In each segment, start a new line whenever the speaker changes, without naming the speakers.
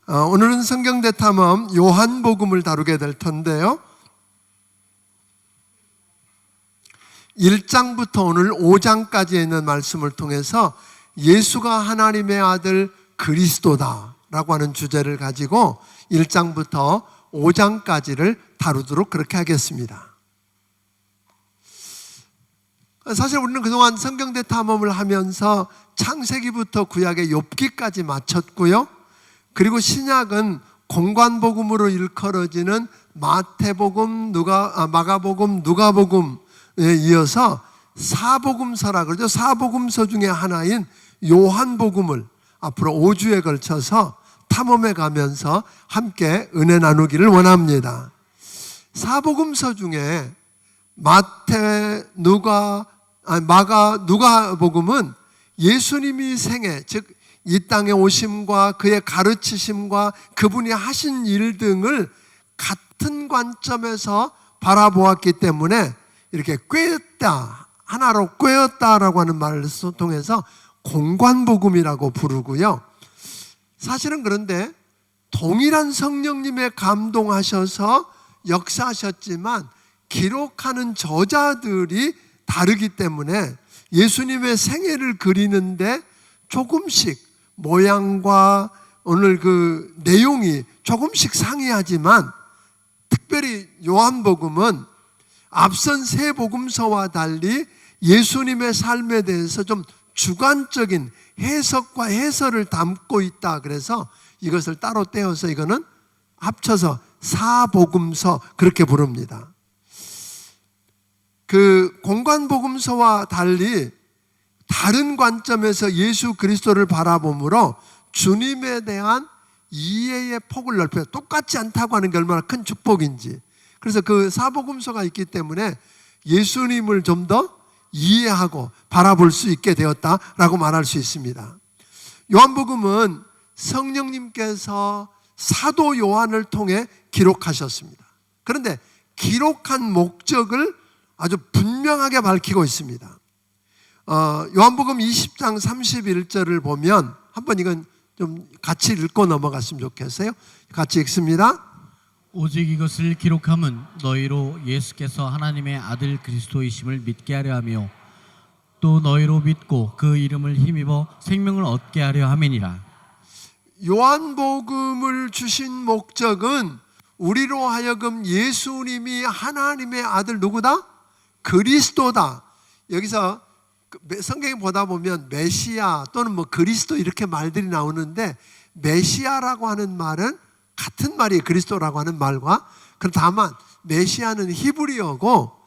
오늘은 성경대탐험 요한복음을 다루게 될 텐데요, 1장부터 오늘 5장까지 있는 말씀을 통해서 예수가 하나님의 아들 그리스도다 라고 하는 주제를 가지고 1장부터 5장까지를 다루도록 그렇게 하겠습니다. 사실 우리는 그동안 성경대탐험을 하면서 창세기부터 구약의 욥기까지 마쳤고요, 그리고 신약은 공관복음으로 일컬어지는 마태복음, 마가복음, 누가복음에 이어서 사복음서라 그러죠. 사복음서 중에 하나인 요한복음을 앞으로 5주에 걸쳐서 탐험해 가면서 함께 은혜 나누기를 원합니다. 사복음서 중에 마태, 마가, 누가복음은 예수님이 생애, 즉 이 땅에 오심과 그의 가르치심과 그분이 하신 일 등을 같은 관점에서 바라보았기 때문에 이렇게 꿰었다, 하나로 꿰었다라고 하는 말을 통해서 공관복음이라고 부르고요. 사실은 그런데 동일한 성령님의 감동하셔서 역사하셨지만 기록하는 저자들이 다르기 때문에 예수님의 생애를 그리는데 조금씩 모양과 오늘 그 내용이 조금씩 상이하지만, 특별히 요한복음은 앞선 세 복음서와 달리 예수님의 삶에 대해서 좀 주관적인 해석과 해설을 담고 있다. 그래서 이것을 따로 떼어서 이거는 합쳐서 사복음서 그렇게 부릅니다. 그 공관복음서와 달리 다른 관점에서 예수 그리스도를 바라보므로 주님에 대한 이해의 폭을 넓혀요. 똑같지 않다고 하는 게 얼마나 큰 축복인지. 그래서 그 사복음서가 있기 때문에 예수님을 좀 더 이해하고 바라볼 수 있게 되었다라고 말할 수 있습니다. 요한복음은 성령님께서 사도 요한을 통해 기록하셨습니다. 그런데 기록한 목적을 아주 분명하게 밝히고 있습니다. 요한복음 20장 31절을 보면 한번 이건 좀 같이 읽고 넘어갔으면 좋겠어요. 같이 읽습니다.
오직 이것을 기록함은 너희로 예수께서 하나님의 아들 그리스도이심을 믿게 하려 하며 또 너희로 믿고 그 이름을 힘입어 생명을 얻게 하려 함이니라.
요한복음을 주신 목적은 우리로 하여금 예수님이 하나님의 아들 누구다? 그리스도다. 여기서 성경에 보다 보면 메시아 또는 그리스도 이렇게 말들이 나오는데, 메시아라고 하는 말은 같은 말이에요. 그리스도라고 하는 말과. 다만 메시아는 히브리어고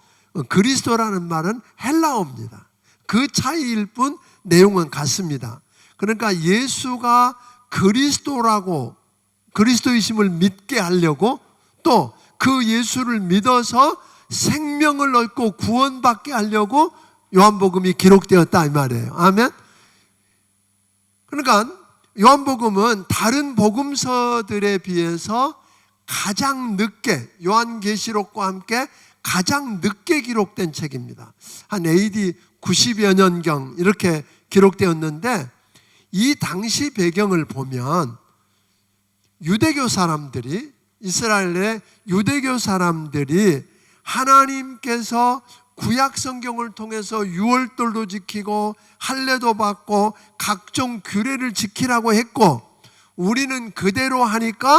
그리스도라는 말은 헬라어입니다. 그 차이일 뿐 내용은 같습니다. 그러니까 예수가 그리스도라고, 그리스도이심을 믿게 하려고, 또 그 예수를 믿어서 생명을 얻고 구원받게 하려고 요한복음이 기록되었다 이 말이에요. 아멘. 그러니까 요한복음은 다른 복음서들에 비해서 가장 늦게, 요한계시록과 함께 가장 늦게 기록된 책입니다. 한 AD 90여 년경 이렇게 기록되었는데, 이 당시 배경을 보면 유대교 사람들이, 이스라엘의 유대교 사람들이 하나님께서 구약 성경을 통해서 유월절도 지키고 할례도 받고 각종 규례를 지키라고 했고, 우리는 그대로 하니까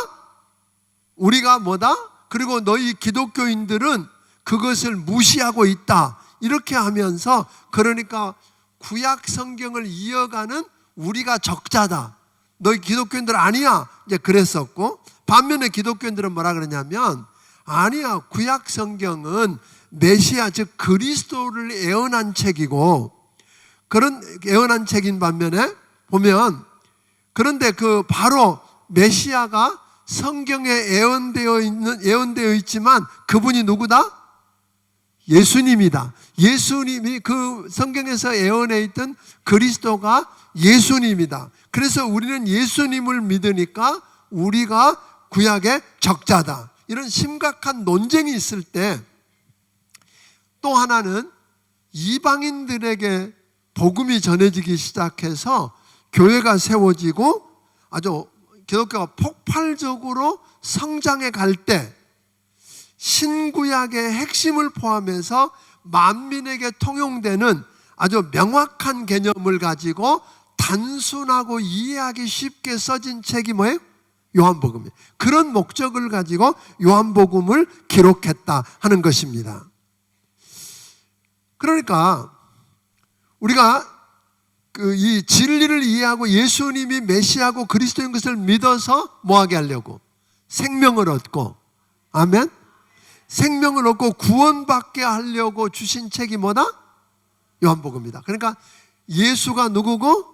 우리가 뭐다? 그리고 너희 기독교인들은 그것을 무시하고 있다. 이렇게 하면서, 그러니까 구약 성경을 이어가는 우리가 적자다. 너희 기독교인들 아니야. 이제 그랬었고, 반면에 기독교인들은 뭐라 그러냐면, 아니야. 구약 성경은 메시아, 즉 그리스도를 예언한 책이고, 그런 예언한 책인 반면에 보면, 그런데 그 바로 메시아가 성경에 예언되어 있지만 그분이 누구다? 예수님이다. 예수님이, 그 성경에서 예언해 있던 그리스도가 예수님이다. 그래서 우리는 예수님을 믿으니까 우리가 구약의 적자다. 이런 심각한 논쟁이 있을 때, 또 하나는 이방인들에게 복음이 전해지기 시작해서 교회가 세워지고 아주 기독교가 폭발적으로 성장해 갈 때 신구약의 핵심을 포함해서 만민에게 통용되는 아주 명확한 개념을 가지고 단순하고 이해하기 쉽게 써진 책이 뭐예요? 요한복음이에요. 그런 목적을 가지고 요한복음을 기록했다 하는 것입니다. 그러니까 우리가 이 진리를 이해하고 예수님이 메시아고 그리스도인 것을 믿어서 뭐하게 하려고? 생명을 얻고, 아멘? 생명을 얻고 구원받게 하려고 주신 책이 뭐다? 요한복음이다. 그러니까 예수가 누구고?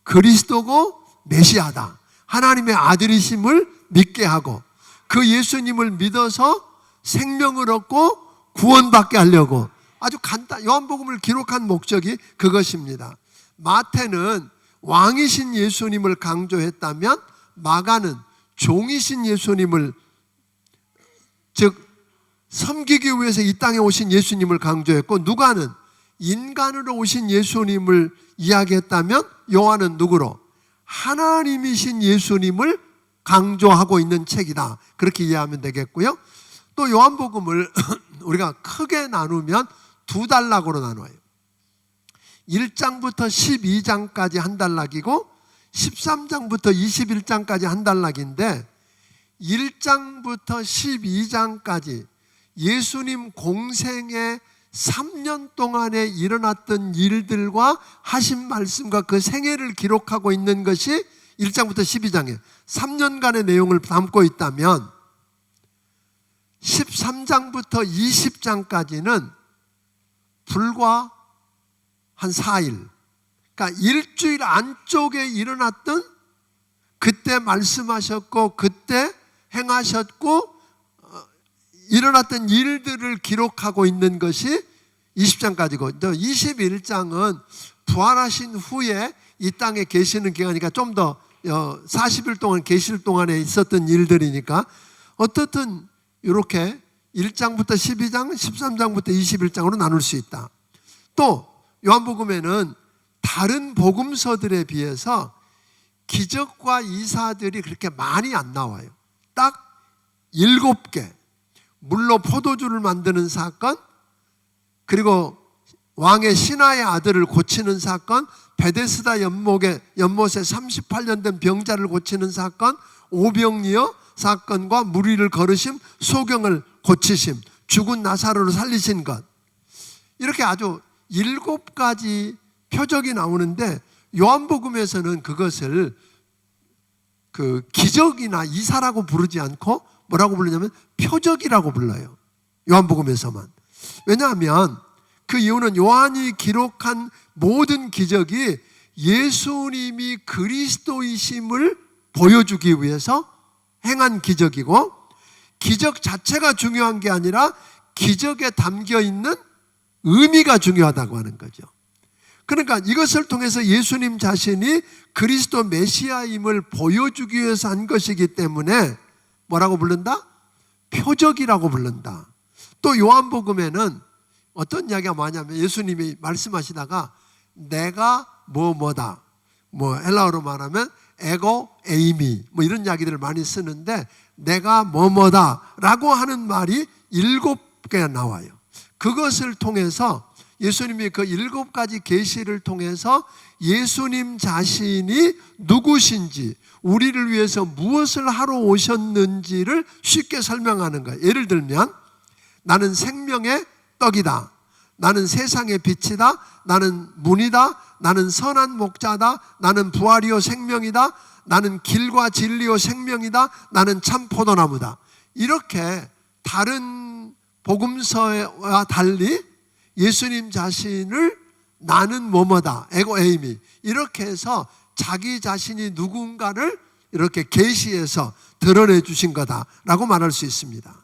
그리스도고 메시아다. 하나님의 아들이심을 믿게 하고 그 예수님을 믿어서 생명을 얻고 구원받게 하려고 아주 요한복음을 기록한 목적이 그것입니다. 마태는 왕이신 예수님을 강조했다면 마가는 종이신 예수님을, 즉 섬기기 위해서 이 땅에 오신 예수님을 강조했고, 누가는 인간으로 오신 예수님을 이야기했다면 요한은 누구로? 하나님이신 예수님을 강조하고 있는 책이다. 그렇게 이해하면 되겠고요. 또 요한복음을 우리가 크게 나누면 두 단락으로 나눠요. 1장부터 12장까지 한 단락이고 13장부터 21장까지 한 단락인데, 1장부터 12장까지 예수님 공생의 3년 동안에 일어났던 일들과 하신 말씀과 그 생애를 기록하고 있는 것이 1장부터 12장에 3년간의 내용을 담고 있다면, 13장부터 20장까지는 불과 한 4일, 그러니까 일주일 안쪽에 일어났던, 그때 말씀하셨고 그때 행하셨고 일어났던 일들을 기록하고 있는 것이 20장까지고, 21장은 부활하신 후에 이 땅에 계시는 기간이니까 좀 더 40일 동안 계실 동안에 있었던 일들이니까 어떻든 이렇게 1장부터 12장, 13장부터 21장으로 나눌 수 있다. 또 요한복음에는 다른 복음서들에 비해서 기적과 이사들이 그렇게 많이 안 나와요. 딱 7개. 물로 포도주를 만드는 사건, 그리고 왕의 신하의 아들을 고치는 사건, 베데스다 연못에 38년 된 병자를 고치는 사건, 오병이어 사건과 물 위를 걸으심, 소경을 고치심, 죽은 나사로를 살리신 것, 이렇게 아주 7가지 표적이 나오는데, 요한복음에서는 그것을 그 기적이나 이사라고 부르지 않고 뭐라고 부르냐면 표적이라고 불러요. 요한복음에서만. 왜냐하면 그 이유는 요한이 기록한 모든 기적이 예수님이 그리스도이심을 보여주기 위해서 행한 기적이고, 기적 자체가 중요한 게 아니라 기적에 담겨 있는 의미가 중요하다고 하는 거죠. 그러니까 이것을 통해서 예수님 자신이 그리스도 메시아임을 보여주기 위해서 한 것이기 때문에 뭐라고 부른다? 표적이라고 부른다. 또 요한복음에는 어떤 이야기가 많냐면, 예수님이 말씀하시다가 내가 뭐뭐다, 헬라어로 말하면 에고 에이미 이런 이야기들을 많이 쓰는데, 내가 뭐뭐다 라고 하는 말이 7개가 나와요. 그것을 통해서 예수님이 그 7가지 계시를 통해서 예수님 자신이 누구신지, 우리를 위해서 무엇을 하러 오셨는지를 쉽게 설명하는 거예요. 예를 들면 나는 생명의 떡이다, 나는 세상의 빛이다, 나는 문이다, 나는 선한 목자다, 나는 부활이요 생명이다, 나는 길과 진리요 생명이다, 나는 참 포도나무다. 이렇게 다른 복음서와 달리 예수님 자신을 나는 뭐뭐다, 에고 에이미, 이렇게 해서 자기 자신이 누군가를 이렇게 계시해서 드러내 주신 거다라고 말할 수 있습니다.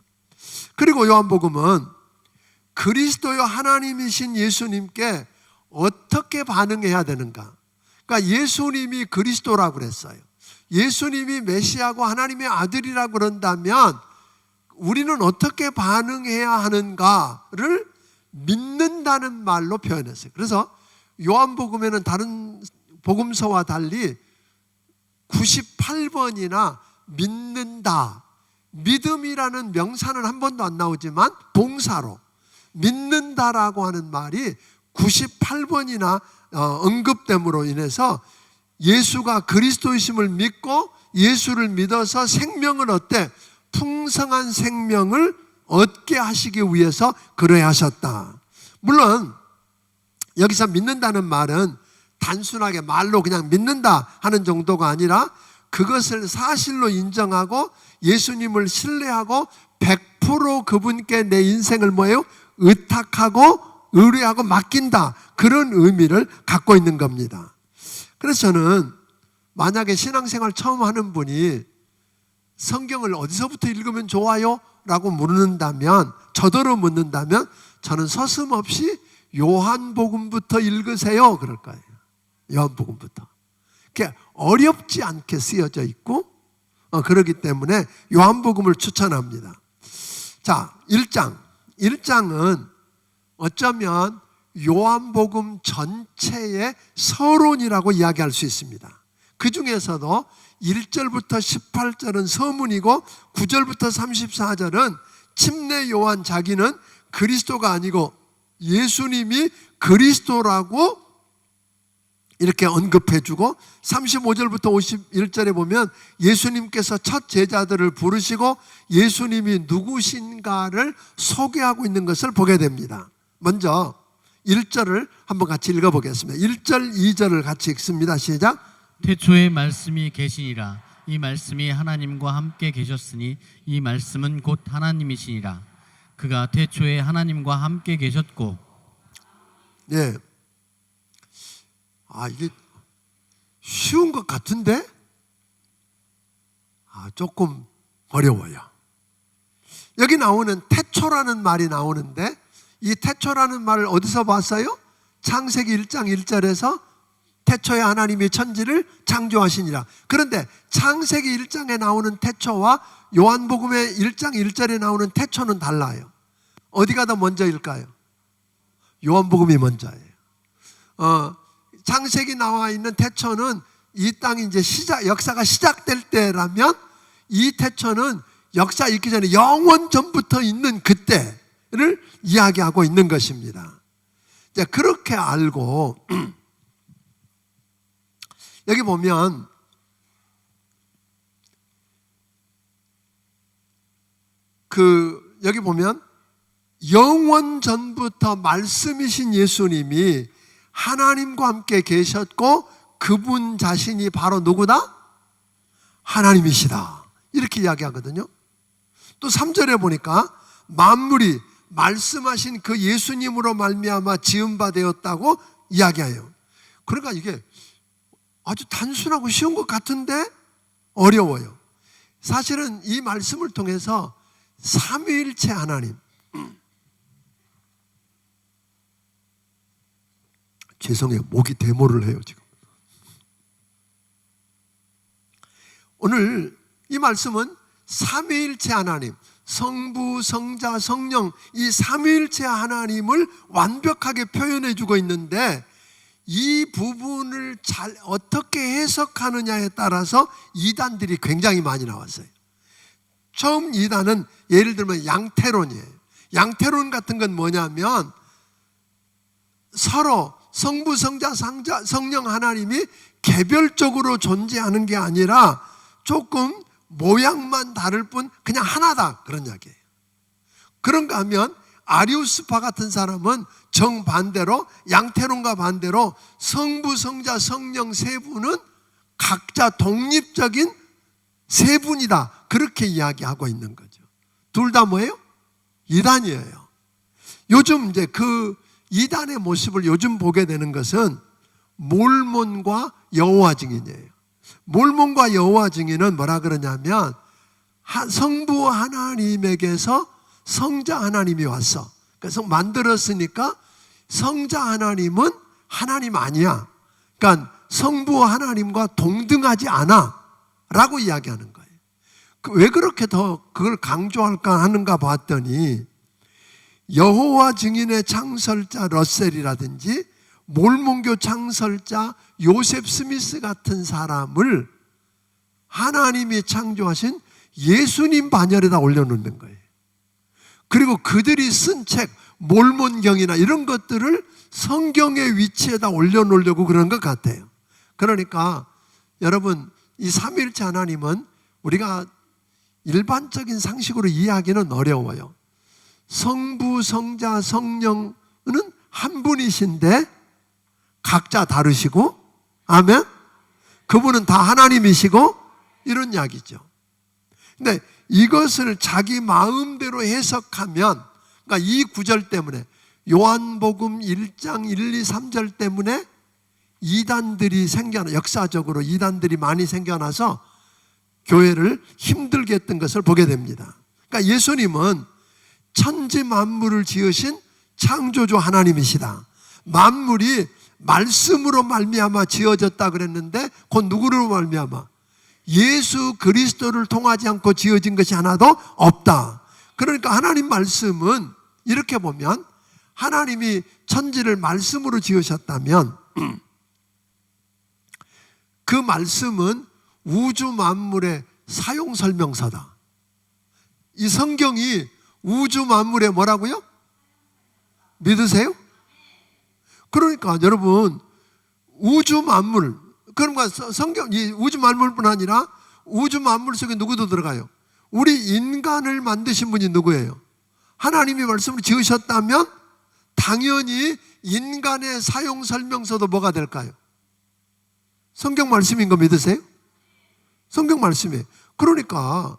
그리고 요한복음은 그리스도요 하나님이신 예수님께 어떻게 반응해야 되는가? 그러니까 예수님이 그리스도라고 그랬어요. 예수님이 메시아고 하나님의 아들이라고 그런다면 우리는 어떻게 반응해야 하는가를 믿는다는 말로 표현했어요. 그래서 요한복음에는 다른 복음서와 달리 98번이나 믿는다, 믿음이라는 명사는 한 번도 안 나오지만 봉사로 믿는다라고 하는 말이 98번이나 언급됨으로 인해서 예수가 그리스도이심을 믿고 예수를 믿어서 생명을 얻되 풍성한 생명을 얻게 하시기 위해서 그러야 하셨다. 물론 여기서 믿는다는 말은 단순하게 말로 그냥 믿는다 하는 정도가 아니라 그것을 사실로 인정하고 예수님을 신뢰하고 100% 그분께 내 인생을 뭐예요? 의탁하고 의뢰하고 맡긴다, 그런 의미를 갖고 있는 겁니다. 그래서 저는 만약에 신앙생활 처음 하는 분이 성경을 어디서부터 읽으면 좋아요? 라고 물는다면, 저더러 묻는다면 저는 서슴없이 요한복음부터 읽으세요 그럴 거예요. 요한복음부터. 그게 어렵지 않게 쓰여져 있고 그렇기 때문에 요한복음을 추천합니다. 자, 1장은 어쩌면 요한복음 전체의 서론이라고 이야기할 수 있습니다. 그 중에서도 1절부터 18절은 서문이고 9절부터 34절은 침례 요한 자기는 그리스도가 아니고 예수님이 그리스도라고 이렇게 언급해주고 35절부터 51절에 보면 예수님께서 첫 제자들을 부르시고 예수님이 누구신가를 소개하고 있는 것을 보게 됩니다. 먼저 1절을 한번 같이 읽어보겠습니다. 1절, 2절을 같이 읽습니다. 시작.
태초에 말씀이 계시니라. 이 말씀이 하나님과 함께 계셨으니 이 말씀은 곧 하나님이시니라. 그가 태초에 하나님과 함께 계셨고.
네. 이게 쉬운 것 같은데 조금 어려워요. 여기 나오는 태초라는 말이 나오는데 이 태초라는 말을 어디서 봤어요? 창세기 1장 1절에서 태초에 하나님이 천지를 창조하시니라. 그런데 창세기 1장에 나오는 태초와 요한복음의 1장 1절에 나오는 태초는 달라요. 어디가 더 먼저일까요? 요한복음이 먼저예요. 창세기 나와 있는 태초는 이 땅이 이제 역사가 시작될 때라면 이 태초는 역사 있기 전에 영원 전부터 있는 그때를 이야기하고 있는 것입니다. 이제 그렇게 알고 여기 보면 여기 보면 영원 전부터 말씀이신 예수님이 하나님과 함께 계셨고 그분 자신이 바로 누구다? 하나님이시다. 이렇게 이야기하거든요. 또 3절에 보니까 만물이 말씀하신 그 예수님으로 말미암아 지은 바 되었다고 이야기해요. 그러니까 이게 아주 단순하고 쉬운 것 같은데 어려워요. 사실은 이 말씀을 통해서 삼위일체 하나님, 죄송해요. 목이 데모를 해요 지금. 오늘 이 말씀은 삼위일체 하나님, 성부, 성자, 성령 이 삼위일체 하나님을 완벽하게 표현해 주고 있는데 이 부분을 잘 어떻게 해석하느냐에 따라서 이단들이 굉장히 많이 나왔어요. 처음 이단은 예를 들면 양태론이에요. 양태론 같은 건 뭐냐면 서로 성부, 성자, 성령 하나님이 개별적으로 존재하는 게 아니라 조금 모양만 다를 뿐 그냥 하나다, 그런 이야기예요. 그런가 하면 아리우스파 같은 사람은 정반대로 양태론과 반대로 성부, 성자, 성령 세 분은 각자 독립적인 세 분이다, 그렇게 이야기하고 있는 거죠. 둘 다 뭐예요? 이단이에요. 요즘 이제 그 이단의 모습을 요즘 보게 되는 것은 몰몬과 여호와 증인이에요. 몰몬과 여호와 증인은 뭐라 그러냐면 성부 하나님에게서 성자 하나님이 왔어. 그래서 만들었으니까 성자 하나님은 하나님 아니야. 그러니까 성부 하나님과 동등하지 않아 라고 이야기하는 거예요. 왜 그렇게 더 그걸 강조할까 하는가 봤더니 여호와 증인의 창설자 러셀이라든지 몰몬교 창설자 요셉 스미스 같은 사람을 하나님이 창조하신 예수님 반열에다 올려놓는 거예요. 그리고 그들이 쓴 책, 몰몬경이나 이런 것들을 성경의 위치에다 올려놓으려고 그런 것 같아요. 그러니까 여러분, 이 삼위일체 하나님은 우리가 일반적인 상식으로 이해하기는 어려워요. 성부, 성자, 성령은 한 분이신데 각자 다르시고, 아멘? 그분은 다 하나님이시고, 이런 이야기죠. 근데 이것을 자기 마음대로 해석하면, 그러니까 이 구절 때문에, 요한복음 1장 1, 2, 3절 때문에 이단들이 역사적으로 이단들이 많이 생겨나서 교회를 힘들게 했던 것을 보게 됩니다. 그러니까 예수님은 천지 만물을 지으신 창조주 하나님이시다. 만물이 말씀으로 말미암아 지어졌다 그랬는데, 곧 누구로 말미암아? 예수 그리스도를 통하지 않고 지어진 것이 하나도 없다. 그러니까 하나님 말씀은 이렇게 보면, 하나님이 천지를 말씀으로 지으셨다면 그 말씀은 우주 만물의 사용 설명서다. 이 성경이 우주 만물의 뭐라고요? 믿으세요? 그러니까 여러분, 우주 만물, 그러니까 성경, 이 우주 만물뿐 아니라 우주 만물 속에 누구도 들어가요? 우리 인간을 만드신 분이 누구예요? 하나님이 말씀을 지으셨다면 당연히 인간의 사용 설명서도 뭐가 될까요? 성경 말씀인 거 믿으세요? 성경 말씀이에요. 그러니까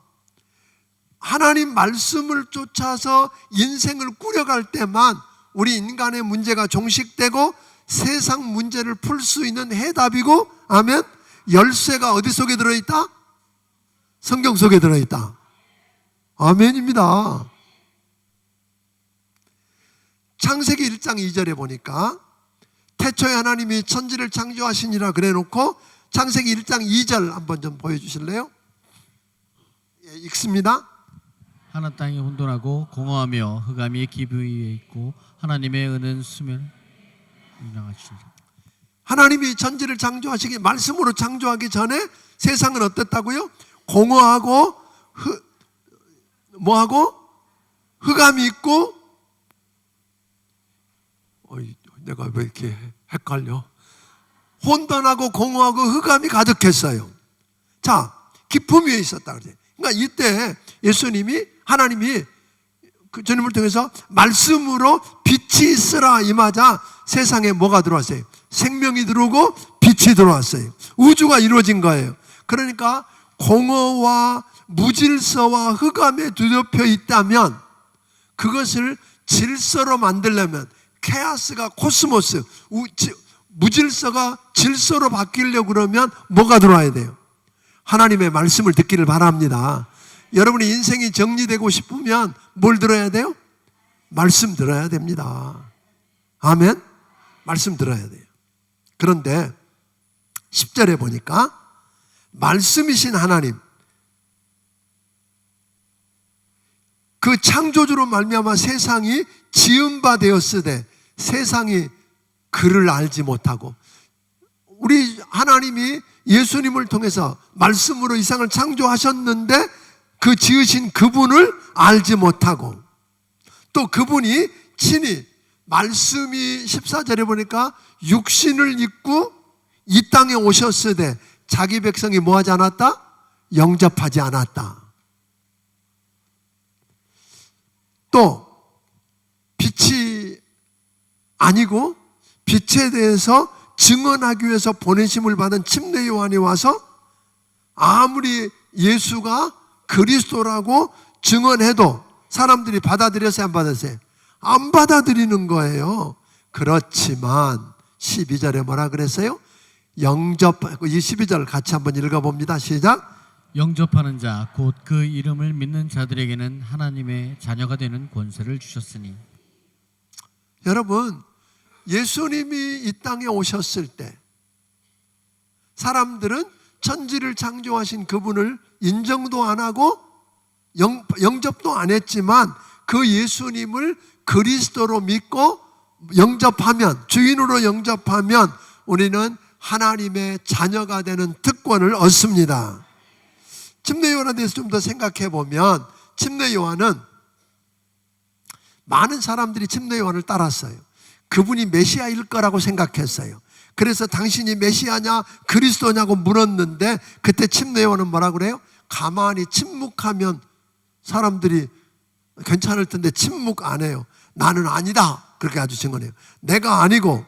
하나님 말씀을 쫓아서 인생을 꾸려갈 때만 우리 인간의 문제가 종식되고 세상 문제를 풀 수 있는 해답이고, 아멘? 열쇠가 어디 속에 들어있다? 성경 속에 들어있다. 아멘입니다. 창세기 1장 2절에 보니까 태초에 하나님이 천지를 창조하시니라 그래 놓고, 창세기 1장 2절 한번 좀 보여주실래요? 예, 읽습니다.
하늘 땅이 혼돈하고 공허하며 흑암이 기부 위에 있고 하나님의 은은 수면 인정하시니라.
하나님이 천지를 창조하시기, 말씀으로 창조하기 전에 세상은 어땠다고요? 공허하고 뭐하고? 흑암이 있고, 내가 왜 이렇게 헷갈려? 혼돈하고 공허하고 흑암이 가득했어요. 자, 기품 위에 있었다 그래. 그러니까 이때 예수님이, 하나님이 그 주님을 통해서 말씀으로 빛이 있으라 임하자 세상에 뭐가 들어왔어요? 생명이 들어오고 빛이 들어왔어요. 우주가 이루어진 거예요. 그러니까 공허와 무질서와 흑암에 뒤덮여 있다면 그것을 질서로 만들려면, 케아스가 코스모스, 무질서가 질서로 바뀌려고 그러면 뭐가 들어와야 돼요? 하나님의 말씀을 듣기를 바랍니다. 여러분이 인생이 정리되고 싶으면 뭘 들어야 돼요? 말씀 들어야 됩니다. 아멘? 말씀 들어야 돼요. 그런데 10절에 보니까 말씀이신 하나님, 그 창조주로 말미암아 세상이 지은 바 되었으되 세상이 그를 알지 못하고, 우리 하나님이 예수님을 통해서 말씀으로 이 세상을 창조하셨는데 그 지으신 그분을 알지 못하고, 또 그분이 친히 말씀이 14절에 보니까 육신을 입고 이 땅에 오셨으되 자기 백성이 뭐하지 않았다? 영접하지 않았다. 또 빛이 아니고 빛에 대해서 증언하기 위해서 보내심을 받은 침례 요한이 와서 아무리 예수가 그리스도라고 증언해도 사람들이 받아들였어요, 안 받았어요? 안 받아들이는 거예요. 그렇지만 12절에 뭐라 그랬어요? 이 12절 같이 한번 읽어봅니다. 시작.
영접하는 자 곧 그 이름을 믿는 자들에게는 하나님의 자녀가 되는 권세를 주셨으니.
여러분, 예수님이 이 땅에 오셨을 때 사람들은 천지를 창조하신 그분을 인정도 안 하고 영접도 안 했지만, 그 예수님을 그리스도로 믿고 영접하면, 주인으로 영접하면 우리는 하나님의 자녀가 되는 특권을 얻습니다. 침례 요한에 대해서 좀 더 생각해 보면 침례 요한은 많은 사람들이 침례 요한을 따랐어요. 그분이 메시아일 거라고 생각했어요. 그래서 당신이 메시아냐 그리스도냐고 물었는데 그때 침례 요한은 뭐라 그래요? 가만히 침묵하면 사람들이 괜찮을 텐데 침묵 안 해요. 나는 아니다. 그렇게 아주 증언해요. 내가 아니고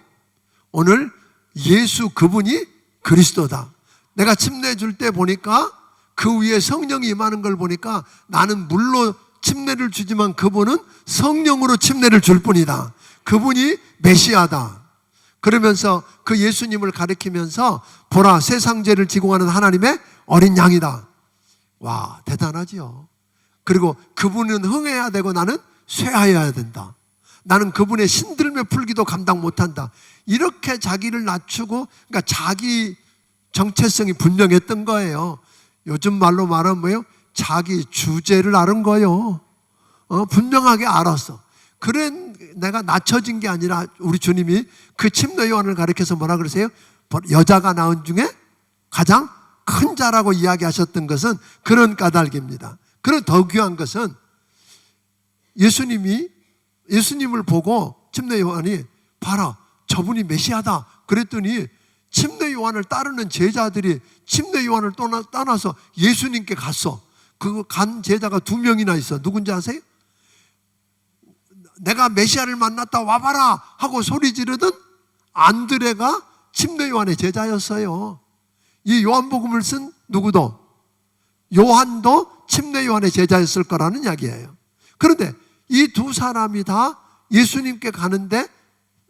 오늘 예수 그분이 그리스도다. 내가 침례 줄 때 보니까 그 위에 성령이 임하는 걸 보니까 나는 물로 침례를 주지만 그분은 성령으로 침례를 줄 뿐이다. 그분이 메시아다. 그러면서 그 예수님을 가리키면서 보라 세상 죄를 지고 가는 하나님의 어린 양이다. 와, 대단하지요. 그리고 그분은 흥해야 되고 나는 쇠하여야 된다. 나는 그분의 신들며 풀기도 감당 못한다. 이렇게 자기를 낮추고, 그러니까 자기 정체성이 분명했던 거예요. 요즘 말로 말하면 뭐예요? 자기 주제를 아는 거예요. 분명하게 알았어. 그래, 내가 낮춰진 게 아니라 우리 주님이 그 침례 요한을 가리켜서 뭐라 그러세요? 여자가 낳은 중에 가장 큰 자라고 이야기하셨던 것은 그런 까닭입니다. 그런 더 귀한 것은 예수님을 보고 침례 요한이 봐라 저분이 메시아다 그랬더니 침례 요한을 따르는 제자들이 침례 요한을 떠나서 예수님께 갔어. 그 간 제자가 2명이나 있어. 누군지 아세요? 내가 메시아를 만났다 와봐라 하고 소리 지르던 안드레가 침례 요한의 제자였어요. 이 요한복음을 쓴 누구도 요한도 침례 요한의 제자였을 거라는 이야기예요. 그런데 이 두 사람이 다 예수님께 가는데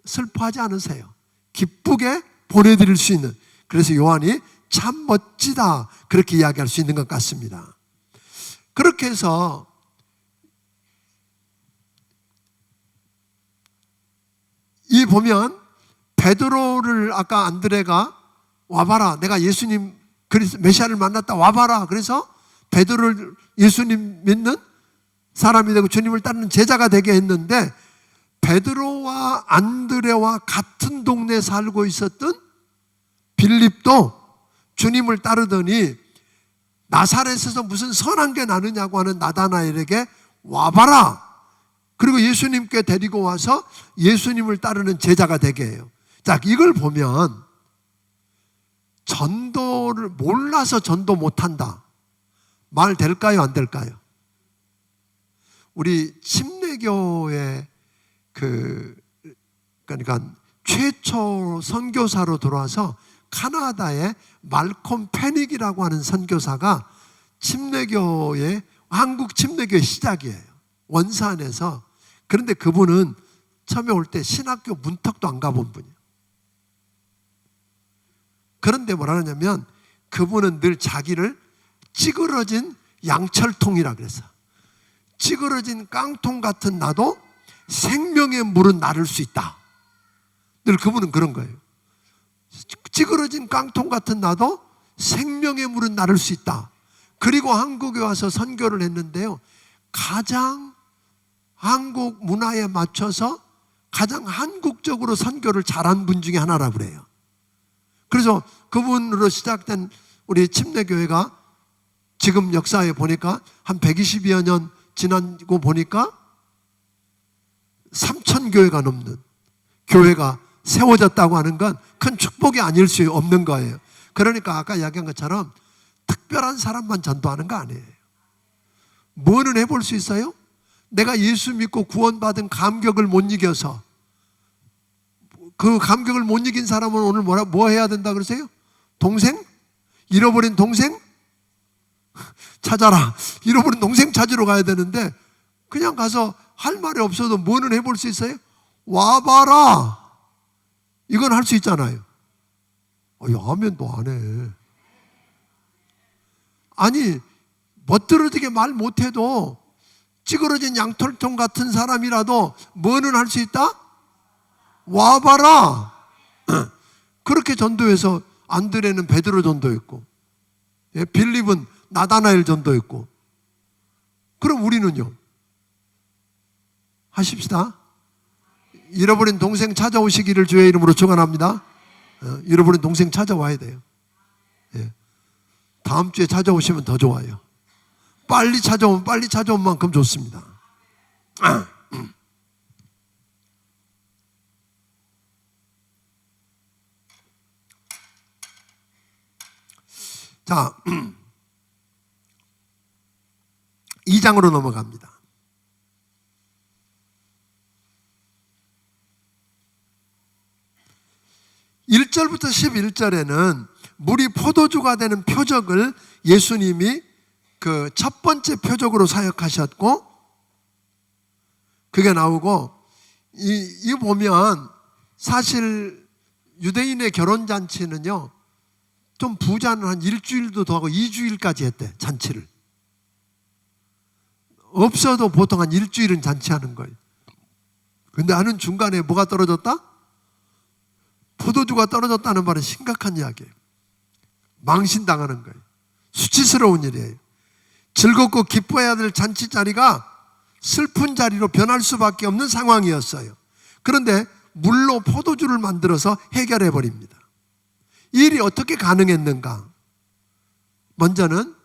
슬퍼하지 않으세요. 기쁘게 보내드릴 수 있는, 그래서 요한이 참 멋지다 그렇게 이야기할 수 있는 것 같습니다. 그렇게 해서 이 보면 베드로를 아까 안드레가 와봐라 내가 예수님 메시아를 만났다 와봐라 그래서 베드로를 예수님 믿는 사람이 되고 주님을 따르는 제자가 되게 했는데 베드로와 안드레와 같은 동네에 살고 있었던 빌립도 주님을 따르더니 나사렛에서 무슨 선한 게 나느냐고 하는 나다나엘에게 와봐라. 그리고 예수님께 데리고 와서 예수님을 따르는 제자가 되게 해요. 자, 이걸 보면 전도를 몰라서 전도 못한다. 말 될까요? 안 될까요? 우리 침례교의 그러니까 최초 선교사로 들어와서 카나다의 말콤 패닉이라고 하는 선교사가 침례교의 한국 침례교의 시작이에요. 원산에서. 그런데 그분은 처음에 올 때 신학교 문턱도 안 가본 분이에요. 그런데 뭐라 하냐면 그분은 늘 자기를 찌그러진 양철통이라 그랬어. 찌그러진 깡통 같은 나도 생명의 물은 나를 수 있다. 늘 그분은 그런 거예요. 찌그러진 깡통 같은 나도 생명의 물은 나를 수 있다. 그리고 한국에 와서 선교를 했는데요. 가장 한국 문화에 맞춰서 가장 한국적으로 선교를 잘한 분 중에 하나라고 그래요. 그래서 그분으로 시작된 우리 침례교회가 지금 역사에 보니까 한 120여 년 지나고 보니까 3,000교회가 넘는 교회가 세워졌다고 하는 건 큰 축복이 아닐 수 없는 거예요. 그러니까 아까 이야기한 것처럼 특별한 사람만 전도하는 거 아니에요. 뭐는 해볼 수 있어요? 내가 예수 믿고 구원받은 감격을 못 이겨서 그 감격을 못 이긴 사람은 오늘 뭐 해야 된다 그러세요? 동생? 잃어버린 동생? 찾아라. 잃어버린 동생 찾으러 가야 되는데 그냥 가서 할 말이 없어도 뭐는 해볼 수 있어요? 와봐라. 이건 할 수 있잖아요. 아멘도 안 해. 아니 멋들어지게 말 못해도 찌그러진 양털통 같은 사람이라도 뭐는 할 수 있다? 와봐라. 그렇게 전도해서 안드레는 베드로 전도했고 빌립은 나다나엘 전도했고 그럼 우리는요? 하십시다. 잃어버린 동생 찾아오시기를 주의 이름으로 축원합니다. 잃어버린 동생 찾아와야 돼요. 다음 주에 찾아오시면 더 좋아요. 빨리 찾아온 만큼 좋습니다. 자, 2장으로 넘어갑니다. 1절부터 11절에는 물이 포도주가 되는 표적을 예수님이 그 첫 번째 표적으로 사역하셨고, 그게 나오고, 이 보면 사실 유대인의 결혼잔치는요, 좀 부자는 한 일주일도 더 하고 2주일까지 했대, 잔치를. 없어도 보통 한 일주일은 잔치하는 거예요. 근데 하는 중간에 뭐가 떨어졌다? 포도주가 떨어졌다는 말은 심각한 이야기예요. 망신당하는 거예요. 수치스러운 일이에요. 즐겁고 기뻐해야 될 잔치 자리가 슬픈 자리로 변할 수밖에 없는 상황이었어요. 그런데 물로 포도주를 만들어서 해결해 버립니다. 이 일이 어떻게 가능했는가? 먼저는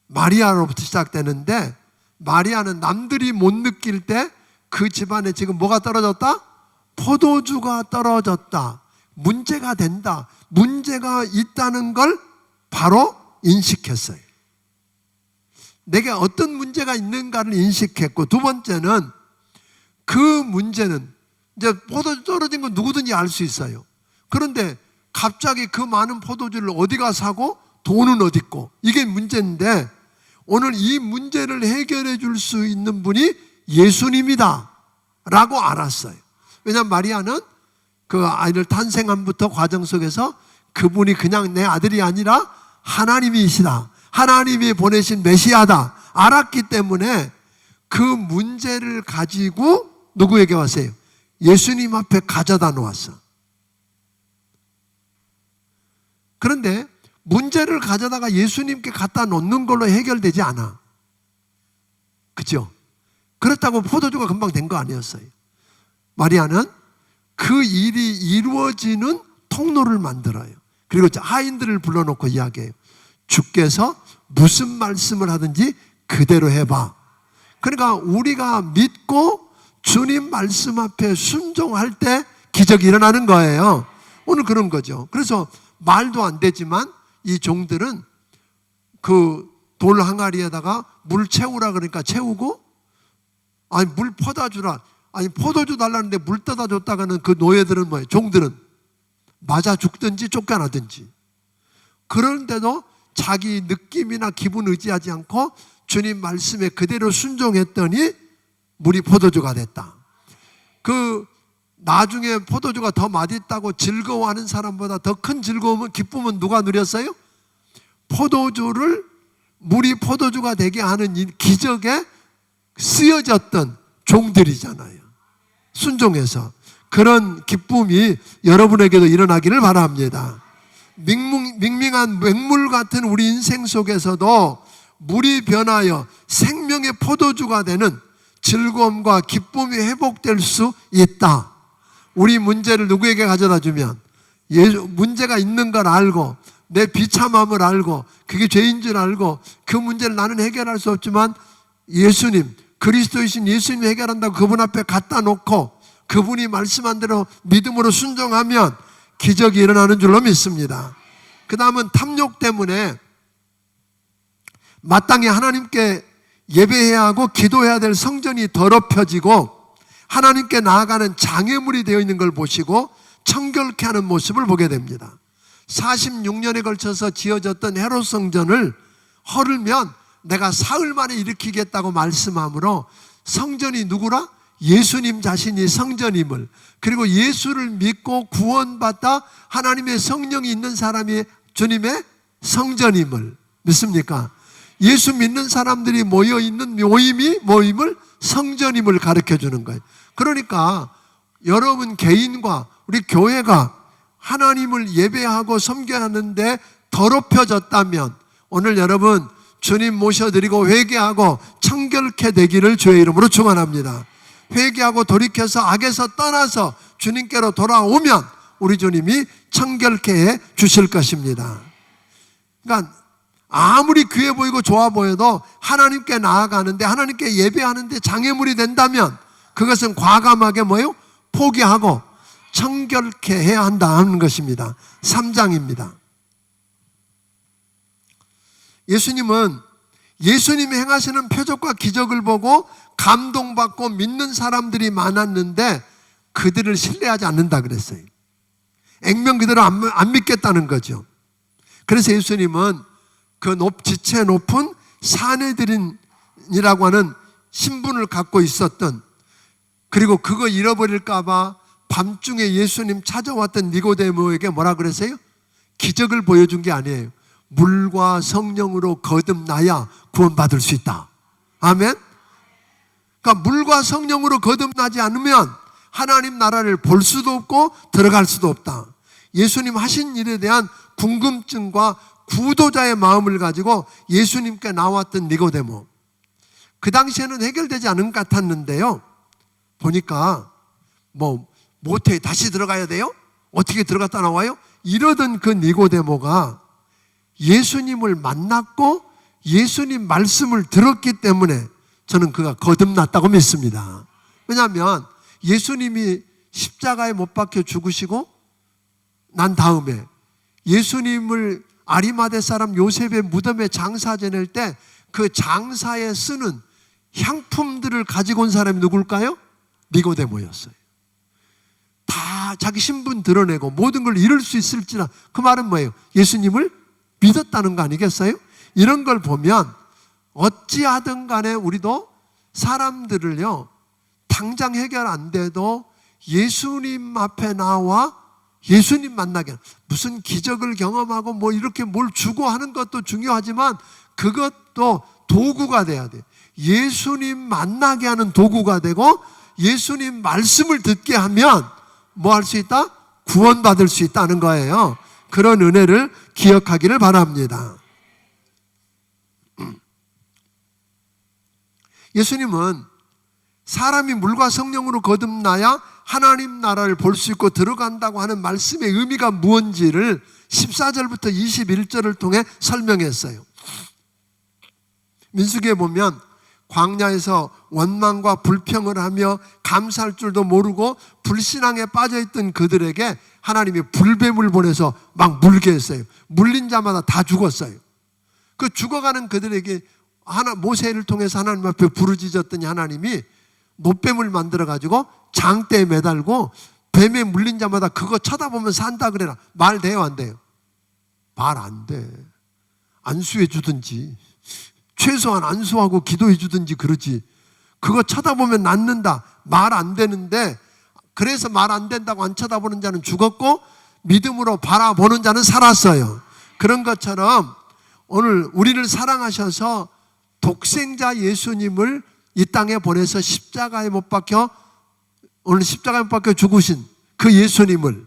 마리아로부터 시작되는데, 마리아는 남들이 못 느낄 때 그 집안에 지금 뭐가 떨어졌다? 포도주가 떨어졌다. 문제가 된다. 문제가 있다는 걸 바로 인식했어요. 내게 어떤 문제가 있는가를 인식했고, 두 번째는 그 문제는 이제 포도주 떨어진 건 누구든지 알 수 있어요. 그런데 갑자기 그 많은 포도주를 어디가 사고 돈은 어디 있고, 이게 문제인데 오늘 이 문제를 해결해 줄 수 있는 분이 예수님이다 라고 알았어요. 왜냐하면 마리아는 그 아이를 탄생함부터 과정 속에서 그분이 그냥 내 아들이 아니라 하나님이시다, 하나님이 보내신 메시아다 알았기 때문에 그 문제를 가지고 누구에게 왔어요? 예수님 앞에 가져다 놓았어. 그런데 문제를 가져다가 예수님께 갖다 놓는 걸로 해결되지 않아. 그죠? 그렇다고 포도주가 금방 된 거 아니었어요. 마리아는 그 일이 이루어지는 통로를 만들어요. 그리고 하인들을 불러놓고 이야기해요. 주께서 무슨 말씀을 하든지 그대로 해봐. 그러니까 우리가 믿고 주님 말씀 앞에 순종할 때 기적이 일어나는 거예요. 오늘 그런 거죠. 그래서 말도 안 되지만 이 종들은 그 돌 항아리에다가 물 채우라 그러니까 채우고, 아니 물 퍼다 주라, 아니 포도주 달라는데 물 떠다 줬다가는 그 노예들은 뭐예요? 종들은 맞아 죽든지 쫓겨나든지. 그런데도 자기 느낌이나 기분 의지하지 않고 주님 말씀에 그대로 순종했더니 물이 포도주가 됐다. 그 나중에 포도주가 더 맛있다고 즐거워하는 사람보다 더 큰 즐거움은, 기쁨은 누가 누렸어요? 물이 포도주가 되게 하는 이 기적에 쓰여졌던 종들이잖아요. 순종해서. 그런 기쁨이 여러분에게도 일어나기를 바랍니다. 밍밍한 맹물 같은 우리 인생 속에서도 물이 변하여 생명의 포도주가 되는 즐거움과 기쁨이 회복될 수 있다. 우리 문제를 누구에게 가져다 주면, 문제가 있는 걸 알고 내 비참함을 알고 그게 죄인 줄 알고 그 문제를 나는 해결할 수 없지만 예수님, 그리스도이신 예수님이 해결한다고 그분 앞에 갖다 놓고 그분이 말씀한 대로 믿음으로 순종하면 기적이 일어나는 줄로 믿습니다. 그 다음은 탐욕 때문에 마땅히 하나님께 예배해야 하고 기도해야 될 성전이 더럽혀지고 하나님께 나아가는 장애물이 되어 있는 걸 보시고 청결케 하는 모습을 보게 됩니다. 46년에 걸쳐서 지어졌던 헤롯 성전을 헐으면 내가 사흘 만에 일으키겠다고 말씀하므로, 성전이 누구라? 예수님 자신이 성전임을, 그리고 예수를 믿고 구원받아 하나님의 성령이 있는 사람이 주님의 성전임을 믿습니까? 예수 믿는 사람들이 모여있는 모임을 성전임을 가르쳐 주는 거예요. 그러니까 여러분 개인과 우리 교회가 하나님을 예배하고 섬겨야 하는데 더럽혀졌다면 오늘 여러분 주님 모셔드리고 회개하고 청결케 되기를 주의 이름으로 축원합니다. 회개하고 돌이켜서 악에서 떠나서 주님께로 돌아오면 우리 주님이 청결케 해 주실 것입니다. 그러니까 아무리 귀해 보이고 좋아 보여도 하나님께 나아가는데, 하나님께 예배하는데 장애물이 된다면 그것은 과감하게 뭐예요? 포기하고 청결케 해야 한다는 것입니다. 3장입니다. 예수님은 예수님이 행하시는 표적과 기적을 보고 감동받고 믿는 사람들이 많았는데 그들을 신뢰하지 않는다 그랬어요. 액면 그대로 안 믿겠다는 거죠. 그래서 예수님은 그 지체 높은 산헤드린이라고 하는 신분을 갖고 있었던, 그리고 그거 잃어버릴까 봐 밤중에 예수님 찾아왔던 니고데모에게 뭐라 그랬어요? 기적을 보여준 게 아니에요. 물과 성령으로 거듭나야 구원받을 수 있다. 아멘? 그러니까 물과 성령으로 거듭나지 않으면 하나님 나라를 볼 수도 없고 들어갈 수도 없다. 예수님 하신 일에 대한 궁금증과 구도자의 마음을 가지고 예수님께 나왔던 니고데모. 그 당시에는 해결되지 않은 것 같았는데요. 보니까 모태에 다시 들어가야 돼요? 어떻게 들어갔다 나와요? 이러던 그 니고데모가 예수님을 만났고 예수님 말씀을 들었기 때문에 저는 그가 거듭났다고 믿습니다. 왜냐하면 예수님이 십자가에 못 박혀 죽으시고 난 다음에 예수님을 아리마대 사람 요셉의 무덤에 장사 지낼 때 그 장사에 쓰는 향품들을 가지고 온 사람이 누굴까요? 니고데모였어요. 다 자기 신분 드러내고 모든 걸 잃을 수 있을지라, 그 말은 뭐예요? 예수님을 믿었다는 거 아니겠어요? 이런 걸 보면 어찌하든 간에 우리도 사람들을요, 당장 해결 안 돼도 예수님 앞에 나와 예수님 만나게, 무슨 기적을 경험하고 뭐 이렇게 뭘 주고 하는 것도 중요하지만 그것도 도구가 돼야 돼요. 예수님 만나게 하는 도구가 되고 예수님 말씀을 듣게 하면 뭐 할 수 있다? 구원받을 수 있다는 거예요. 그런 은혜를 기억하기를 바랍니다. 예수님은 사람이 물과 성령으로 거듭나야 하나님 나라를 볼 수 있고 들어간다고 하는 말씀의 의미가 무엇인지를 14절부터 21절을 통해 설명했어요. 민수기에 보면 광야에서 원망과 불평을 하며 감사할 줄도 모르고 불신앙에 빠져있던 그들에게 하나님이 불뱀을 보내서 막 물게 했어요. 물린 자마다 다 죽었어요. 그 죽어가는 그들에게 모세를 통해서 하나님 앞에 부르짖었더니 하나님이 노뱀을 만들어가지고 장대에 매달고 뱀에 물린 자마다 그거 쳐다보면 산다 그래라. 말 돼요 안 돼요? 말 안 돼. 안수해 주든지 최소한 안수하고 기도해 주든지 그러지. 그거 쳐다보면 낫는다. 말 안 되는데, 그래서 말 안 된다고 안 쳐다보는 자는 죽었고 믿음으로 바라보는 자는 살았어요. 그런 것처럼 오늘 우리를 사랑하셔서 독생자 예수님을 이 땅에 보내서 십자가에 못 박혀, 오늘 십자가에 못 박혀 죽으신 그 예수님을,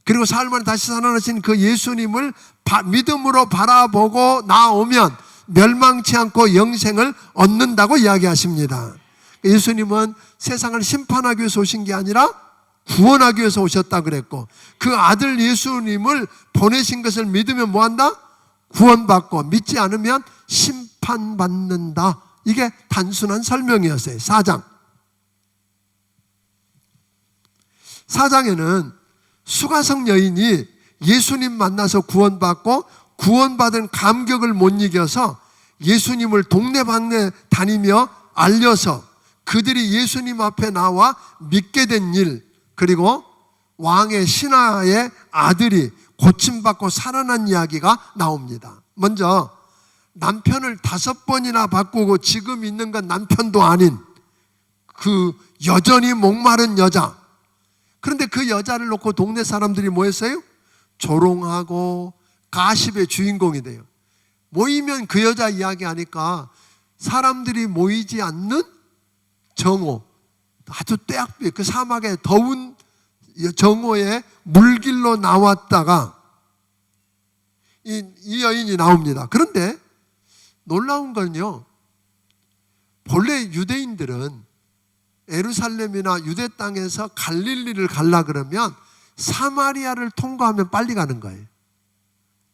그리고 사흘 만에 다시 살아나신 그 예수님을 믿음으로 바라보고 나오면 멸망치 않고 영생을 얻는다고 이야기하십니다. 예수님은 세상을 심판하기 위해서 오신 게 아니라 구원하기 위해서 오셨다 그랬고, 그 아들 예수님을 보내신 것을 믿으면 뭐한다? 구원받고, 믿지 않으면 심판받는다. 이게 단순한 설명이었어요. 4장에는 수가성 여인이 예수님 만나서 구원받고 구원받은 감격을 못 이겨서 예수님을 동네방네 다니며 알려서 그들이 예수님 앞에 나와 믿게 된 일, 그리고 왕의 신하의 아들이 고침받고 살아난 이야기가 나옵니다. 먼저 남편을 5번이나 바꾸고 지금 있는 건 남편도 아닌 그 여전히 목마른 여자. 그런데 그 여자를 놓고 동네 사람들이 뭐 했어요? 조롱하고 가십의 주인공이 돼요. 모이면 그 여자 이야기하니까 사람들이 모이지 않는 정오, 아주 떼약비, 그 사막의 더운 정오에 물길로 나왔다가 이 여인이 나옵니다. 그런데 놀라운 건요, 본래 유대인들은 예루살렘이나 유대 땅에서 갈릴리를 가려 그러면 사마리아를 통과하면 빨리 가는 거예요.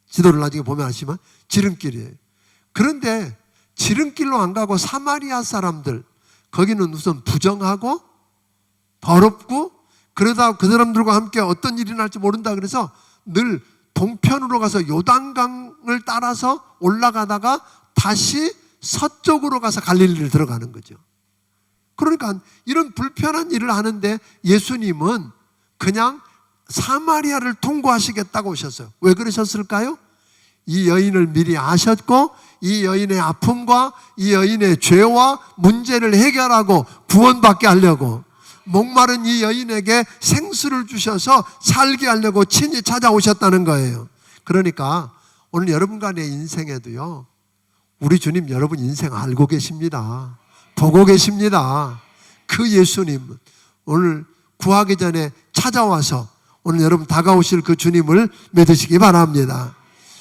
지도를 나중에 보면 아시지만 지름길이에요. 그런데 지름길로 안 가고 사마리아 사람들, 거기는 우선 부정하고 더럽고, 그러다 그 사람들과 함께 어떤 일이 날지 모른다 그래서 늘 동편으로 가서 요단강을 따라서 올라가다가 다시 서쪽으로 가서 갈릴리를 들어가는 거죠. 그러니까 이런 불편한 일을 하는데 예수님은 그냥 사마리아를 통과하시겠다고 오셨어요. 왜 그러셨을까요? 이 여인을 미리 아셨고 이 여인의 아픔과 이 여인의 죄와 문제를 해결하고 구원받게 하려고, 목마른 이 여인에게 생수를 주셔서 살게 하려고 친히 찾아오셨다는 거예요. 그러니까 오늘 여러분과 내 인생에도요, 우리 주님 여러분 인생 알고 계십니다. 보고 계십니다. 그 예수님 오늘 구하기 전에 찾아와서 오늘 여러분 다가오실 그 주님을 믿으시기 바랍니다.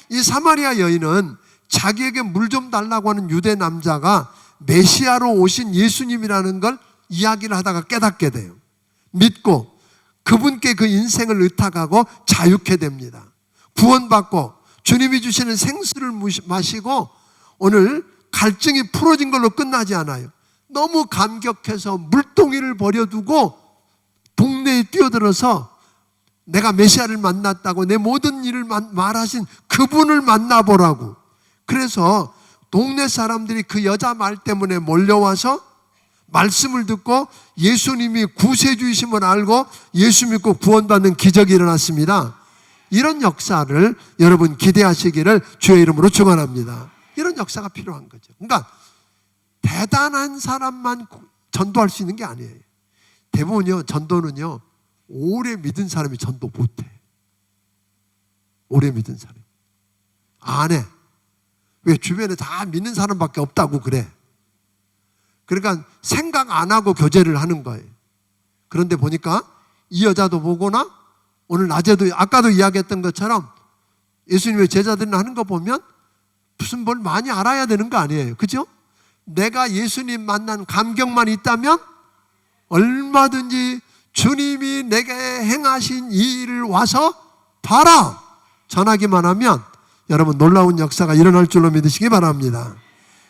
이 사마리아 여인은 자기에게 물 좀 달라고 하는 유대 남자가 메시아로 오신 예수님이라는 걸 이야기를 하다가 깨닫게 돼요. 믿고 그분께 그 인생을 의탁하고 자유케 됩니다. 구원받고 주님이 주시는 생수를 마시고 오늘 갈증이 풀어진 걸로 끝나지 않아요. 너무 감격해서 물동이를 버려두고 동네에 뛰어들어서 내가 메시아를 만났다고, 내 모든 일을 말하신 그분을 만나보라고. 그래서 동네 사람들이 그 여자 말 때문에 몰려와서 말씀을 듣고 예수님이 구세주이심을 알고 예수 믿고 구원받는 기적이 일어났습니다. 이런 역사를 여러분 기대하시기를 주의 이름으로 축원합니다. 이런 역사가 필요한 거죠. 그러니까 대단한 사람만 전도할 수 있는 게 아니에요. 대부분요, 전도는요, 오래 믿은 사람이 전도 못해. 오래 믿은 사람 안 해. 왜? 주변에 다 믿는 사람밖에 없다고 그래. 그러니까 생각 안 하고 교제를 하는 거예요. 그런데 보니까 이 여자도 보거나 오늘 낮에도 아까도 이야기했던 것처럼 예수님의 제자들이 하는 거 보면 무슨 뭘 많이 알아야 되는 거 아니에요. 그죠? 내가 예수님 만난 감격만 있다면 얼마든지 주님이 내게 행하신 이 일을 와서 봐라 전하기만 하면 여러분 놀라운 역사가 일어날 줄로 믿으시기 바랍니다.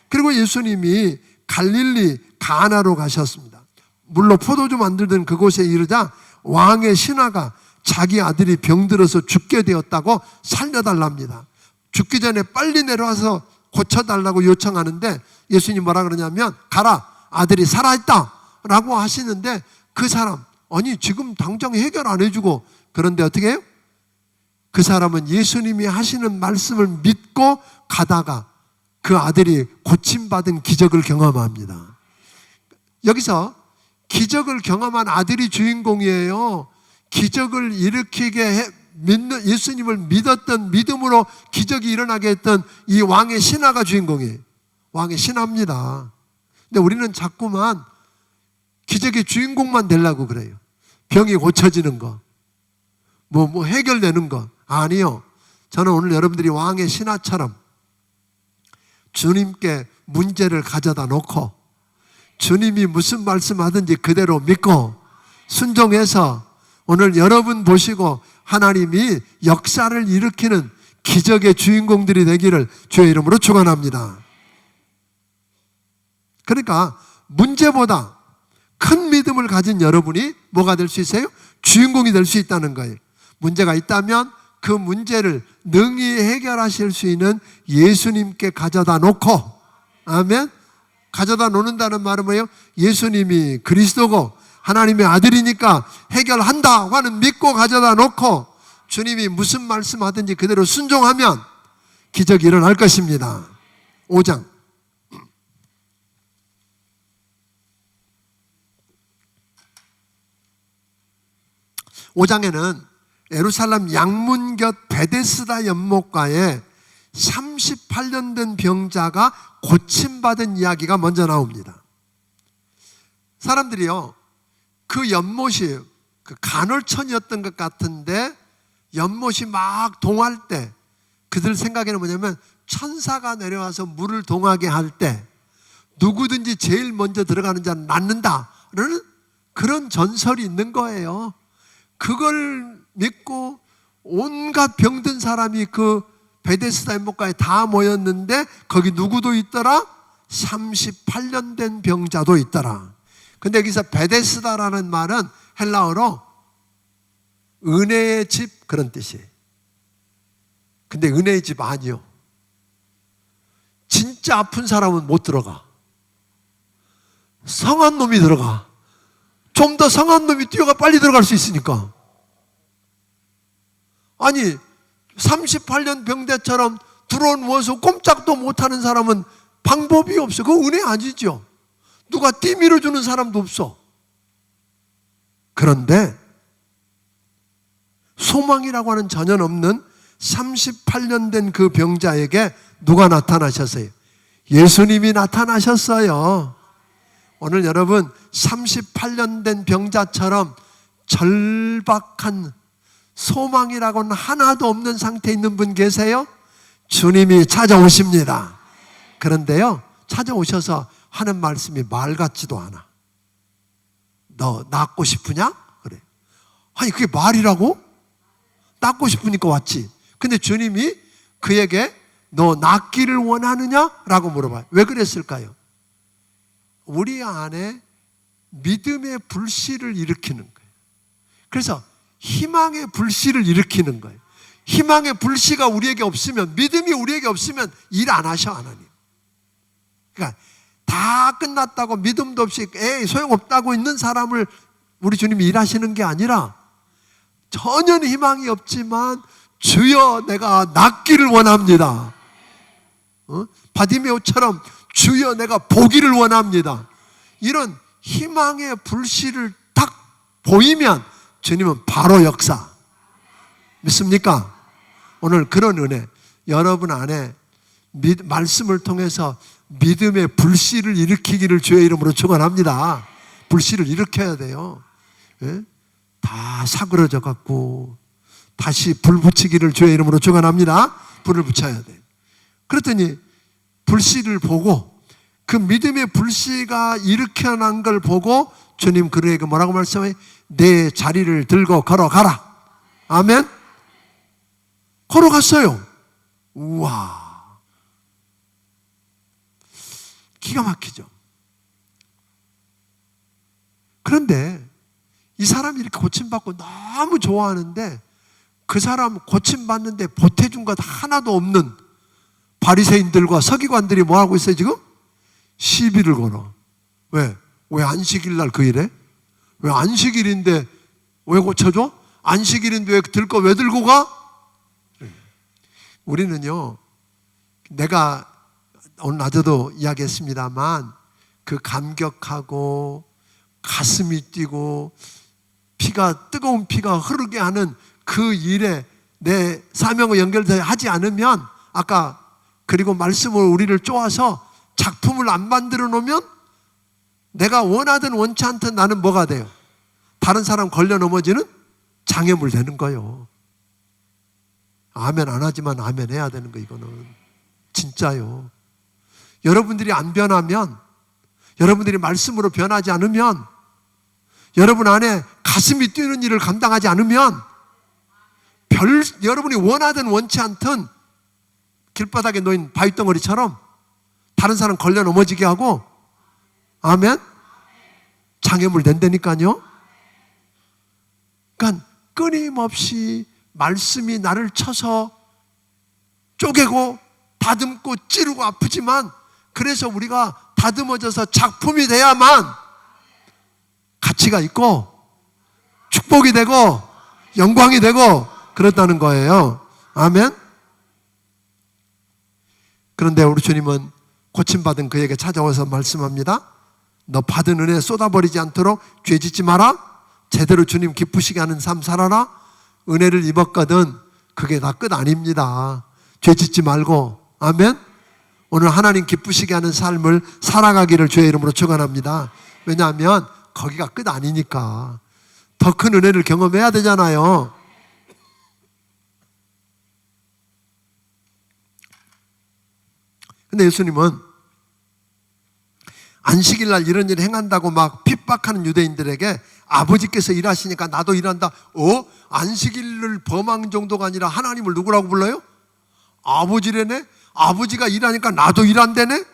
그리고 예수님이 갈릴리 가나로 가셨습니다. 물로 포도주 만들던 그곳에 이르자 왕의 신하가 자기 아들이 병들어서 죽게 되었다고 살려달랍니다. 죽기 전에 빨리 내려와서 고쳐달라고 요청하는데 예수님 뭐라 그러냐면 가라, 아들이 살아있다 라고 하시는데 그 사람, 아니 지금 당장 해결 안 해주고, 그런데 어떻게 해요? 그 사람은 예수님이 하시는 말씀을 믿고 가다가 그 아들이 고침받은 기적을 경험합니다. 여기서 기적을 경험한 아들이 주인공이에요. 기적을 일으키게 믿는, 예수님을 믿었던 믿음으로 기적이 일어나게 했던 이 왕의 신하가 주인공이에요. 왕의 신하입니다. 근데 우리는 자꾸만 기적의 주인공만 되려고 그래요. 병이 고쳐지는 거, 뭐 해결되는 거. 아니요. 저는 오늘 여러분들이 왕의 신하처럼 주님께 문제를 가져다 놓고 주님이 무슨 말씀하든지 그대로 믿고 순종해서 오늘 여러분 보시고 하나님이 역사를 일으키는 기적의 주인공들이 되기를 주의 이름으로 축원합니다. 그러니까 문제보다 큰 믿음을 가진 여러분이 뭐가 될 수 있어요? 주인공이 될 수 있다는 거예요. 문제가 있다면 그 문제를 능히 해결하실 수 있는 예수님께 가져다 놓고, 아멘. 가져다 놓는다는 말은 뭐예요? 예수님이 그리스도고 하나님의 아들이니까 해결한다고 하는 믿고 가져다 놓고 주님이 무슨 말씀하든지 그대로 순종하면 기적이 일어날 것입니다. 5장 5장에는 예루살렘 양문 곁 베데스다 연못가에 38년 된 병자가 고침받은 이야기가 먼저 나옵니다. 사람들이요, 그 연못이 그 간헐천이었던 것 같은데 연못이 막 동할 때 그들 생각에는 뭐냐면 천사가 내려와서 물을 동하게 할 때 누구든지 제일 먼저 들어가는 자는 낫는다라는 그런 전설이 있는 거예요. 그걸 믿고 온갖 병든 사람이 그 베데스다 연못가에 다 모였는데 거기 누구도 있더라? 38년 된 병자도 있더라. 근데 여기서 베데스다라는 말은 헬라어로 은혜의 집 그런 뜻이에요. 근데 은혜의 집 아니요. 진짜 아픈 사람은 못 들어가. 성한 놈이 들어가. 좀 더 성한 놈이 뛰어가 빨리 들어갈 수 있으니까. 아니 38년 병대처럼 들어누워서 꼼짝도 못하는 사람은 방법이 없어. 그거 은혜 아니죠. 누가 띠 밀어주는 사람도 없어. 그런데 소망이라고 하는 전혀 없는 38년 된 그 병자에게 누가 나타나셨어요? 예수님이 나타나셨어요. 오늘 여러분 38년 된 병자처럼 절박한 소망이라고는 하나도 없는 상태에 있는 분 계세요? 주님이 찾아오십니다. 그런데요, 찾아오셔서 하는 말씀이 말 같지도 않아. 너 낫고 싶으냐? 그래. 아니 그게 말이라고? 낫고 싶으니까 왔지. 근데 주님이 그에게 너 낫기를 원하느냐? 라고 물어봐요. 왜 그랬을까요? 우리 안에 믿음의 불씨를 일으키는 거예요. 그래서 희망의 불씨를 일으키는 거예요. 희망의 불씨가 우리에게 없으면, 믿음이 우리에게 없으면 일 안 하셔, 하나님. 그러니까 다 끝났다고 믿음도 없이 소용없다고 있는 사람을 우리 주님이 일하시는 게 아니라 전혀 희망이 없지만 주여 내가 낫기를 원합니다. 바디메오처럼 주여 내가 보기를 원합니다. 이런 희망의 불씨를 딱 보이면 주님은 바로 역사. 믿습니까? 오늘 그런 은혜 여러분 안에 말씀을 통해서 믿음의 불씨를 일으키기를 주의 이름으로 축원합니다. 불씨를 일으켜야 돼요. 예? 다 사그러져 갖고 다시 불 붙이기를 주의 이름으로 축원합니다. 불을 붙여야 돼. 그랬더니 불씨를 보고 그 믿음의 불씨가 일으켜난 걸 보고 주님 그에게 뭐라고 말씀해요? 내 자리를 들고 걸어가라. 아멘. 걸어갔어요. 우와, 기가 막히죠. 그런데 이 사람이 이렇게 고침받고 너무 좋아하는데 그 사람 고침받는데 보태준 것 하나도 없는 바리새인들과 서기관들이 뭐하고 있어요 지금? 시비를 걸어. 왜? 왜 안식일 날 그 일에? 왜 안식일인데 왜 고쳐줘? 안식일인데 왜 들 거 왜 들고 가? 우리는요, 내가 오늘 낮에도 이야기했습니다만 그 감격하고 가슴이 뛰고 뜨거운 피가 흐르게 하는 그 일에 내 사명과 연결되어 하지 않으면, 아까 그리고 말씀으로 우리를 쪼아서 작품을 안 만들어 놓으면 내가 원하든 원치 않든 나는 뭐가 돼요? 다른 사람 걸려 넘어지는 장애물 되는 거예요. 아멘 안 하지만 아멘 해야 되는 거, 이거는 진짜요. 여러분들이 안 변하면, 여러분들이 말씀으로 변하지 않으면, 여러분 안에 가슴이 뛰는 일을 감당하지 않으면 여러분이 원하든 원치 않든 길바닥에 놓인 바위덩어리처럼 다른 사람 걸려 넘어지게 하고, 아멘, 장애물 된다니까요. 그러니까 끊임없이 말씀이 나를 쳐서 쪼개고 다듬고 찌르고 아프지만, 그래서 우리가 다듬어져서 작품이 돼야만 가치가 있고 축복이 되고 영광이 되고 그렇다는 거예요. 아멘. 그런데 우리 주님은 고침받은 그에게 찾아와서 말씀합니다. 너 받은 은혜 쏟아버리지 않도록 죄 짓지 마라. 제대로 주님 기쁘시게 하는 삶 살아라. 은혜를 입었거든 그게 다 끝 아닙니다. 죄 짓지 말고, 아멘. 오늘 하나님 기쁘시게 하는 삶을 살아가기를 주의 이름으로 축원합니다. 왜냐하면 거기가 끝 아니니까 더 큰 은혜를 경험해야 되잖아요. 근데 예수님은 안식일 날 이런 일을 행한다고 막 핍박하는 유대인들에게 아버지께서 일하시니까 나도 일한다. 안식일을 범한 정도가 아니라 하나님을 누구라고 불러요? 아버지래네? 아버지가 일하니까 나도 일한대네?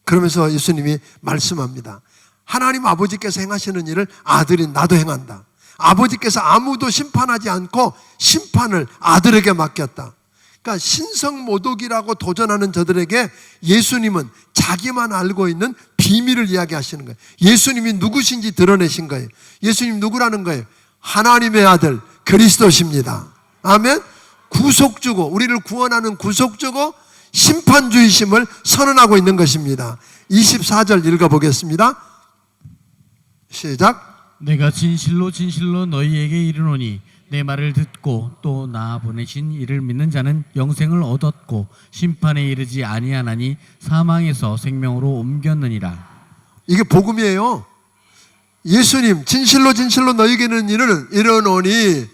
그러면서 예수님이 말씀합니다. 하나님 아버지께서 행하시는 일을 아들인 나도 행한다. 아버지께서 아무도 심판하지 않고 심판을 아들에게 맡겼다. 그러니까 신성모독이라고 도전하는 저들에게 예수님은 자기만 알고 있는 비밀을 이야기하시는 거예요. 예수님이 누구신지 드러내신 거예요. 예수님 누구라는 거예요? 하나님의 아들 그리스도십니다. 아멘. 구속주고, 우리를 구원하는 구속주고 심판주이심을 선언하고 있는 것입니다. 24절 읽어보겠습니다. 시작.
내가 진실로 진실로 너희에게 이르노니 내 말을 듣고 또 나 보내신 이를 믿는 자는 영생을 얻었고 심판에 이르지 아니하나니 사망에서 생명으로 옮겼느니라.
이게 복음이에요. 예수님 진실로 진실로 너희에게는 이르노니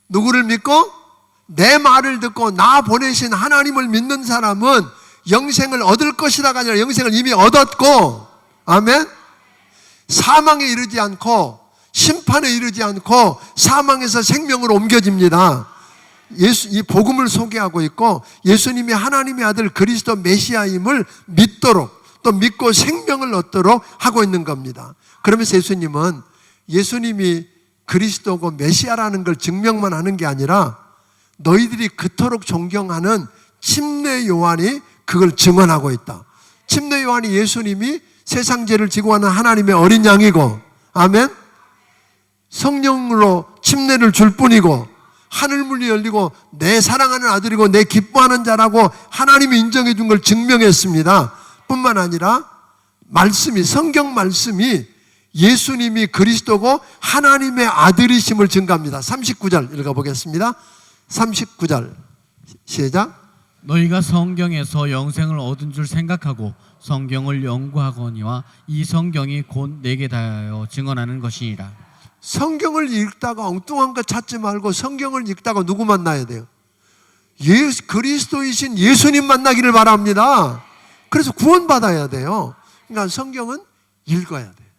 누구를 믿고? 내 말을 듣고 나 보내신 하나님을 믿는 사람은 영생을 얻을 것이라가 아니라 영생을 이미 얻었고, 아멘. 사망에 이르지 않고 심판에 이르지 않고 사망에서 생명으로 옮겨집니다. 이 복음을 소개하고 있고 예수님이 하나님의 아들 그리스도 메시아임을 믿도록 또 믿고 생명을 얻도록 하고 있는 겁니다. 그러면서 예수님은 예수님이 그리스도고 메시아라는 걸 증명만 하는 게 아니라 너희들이 그토록 존경하는 침례 요한이 그걸 증언하고 있다. 침례 요한이 예수님이 세상 죄를 지고 가는 하나님의 어린 양이고, 아멘. 성령으로 침례를 줄 뿐이고 하늘문이 열리고 내 사랑하는 아들이고 내 기뻐하는 자라고 하나님이 인정해 준 걸 증명했습니다. 뿐만 아니라 성경 말씀이 예수님이 그리스도고 하나님의 아들이심을 증가합니다. 39절 읽어보겠습니다. 39절 시작.
너희가 성경에서 영생을 얻은 줄 생각하고 성경을 연구하거니와 이 성경이 곧 내게 다하여 증언하는 것이니라.
성경을 읽다가 엉뚱한 거 찾지 말고 성경을 읽다가 누구 만나야 돼요? 그리스도이신 예수님 만나기를 바랍니다. 그래서 구원받아야 돼요. 그러니까 성경은 읽어야 돼요.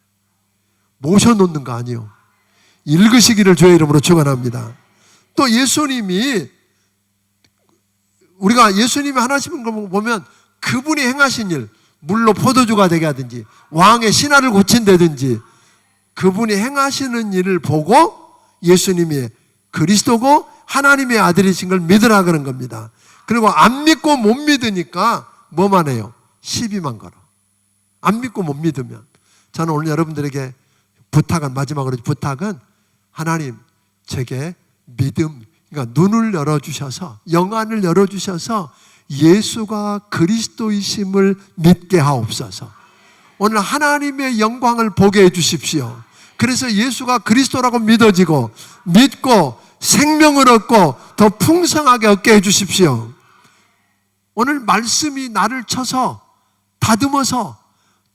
모셔놓는 거 아니에요. 읽으시기를 주의 이름으로 축원합니다. 또 예수님이 우리가 예수님이 하나님인 걸 보면 그분이 행하신 일, 물로 포도주가 되게 하든지 왕의 신하를 고친다든지 그분이 행하시는 일을 보고 예수님이 그리스도고 하나님의 아들이신 걸 믿으라 그런 겁니다. 그리고 안 믿고 못 믿으니까 뭐만 해요? 시비만 걸어. 안 믿고 못 믿으면. 저는 오늘 여러분들에게 마지막으로 부탁은 하나님 제게 믿음, 그러니까 눈을 열어주셔서 영안을 열어주셔서 예수가 그리스도이심을 믿게 하옵소서. 오늘 하나님의 영광을 보게 해주십시오. 그래서 예수가 그리스도라고 믿어지고 믿고 생명을 얻고 더 풍성하게 얻게 해주십시오. 오늘 말씀이 나를 쳐서 다듬어서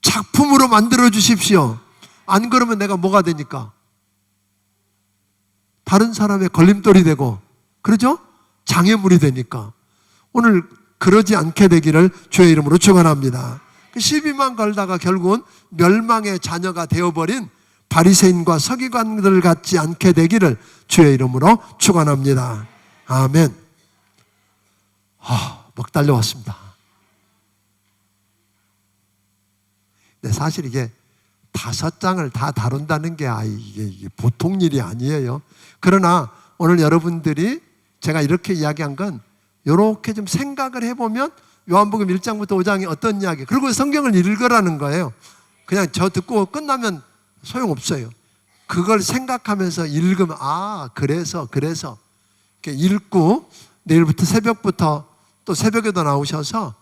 작품으로 만들어 주십시오. 안 그러면 내가 뭐가 되니까? 다른 사람의 걸림돌이 되고, 그러죠? 장애물이 되니까. 오늘 그러지 않게 되기를 주의 이름으로 축원합니다. 시비만 걸다가 결국은 멸망의 자녀가 되어버린 바리새인과 서기관들 같지 않게 되기를 주의 이름으로 축원합니다. 아멘. 막 달려왔습니다. 근데 사실 이게 5장을 다 다룬다는 게 이게 보통 일이 아니에요. 그러나 오늘 여러분들이 제가 이렇게 이야기한 건 이렇게 좀 생각을 해보면 요한복음 1장부터 5장이 어떤 이야기, 그리고 성경을 읽으라는 거예요. 그냥 저 듣고 끝나면 소용없어요. 그걸 생각하면서 읽으면 그래서 이렇게 읽고 내일부터 새벽부터 또 새벽에도 나오셔서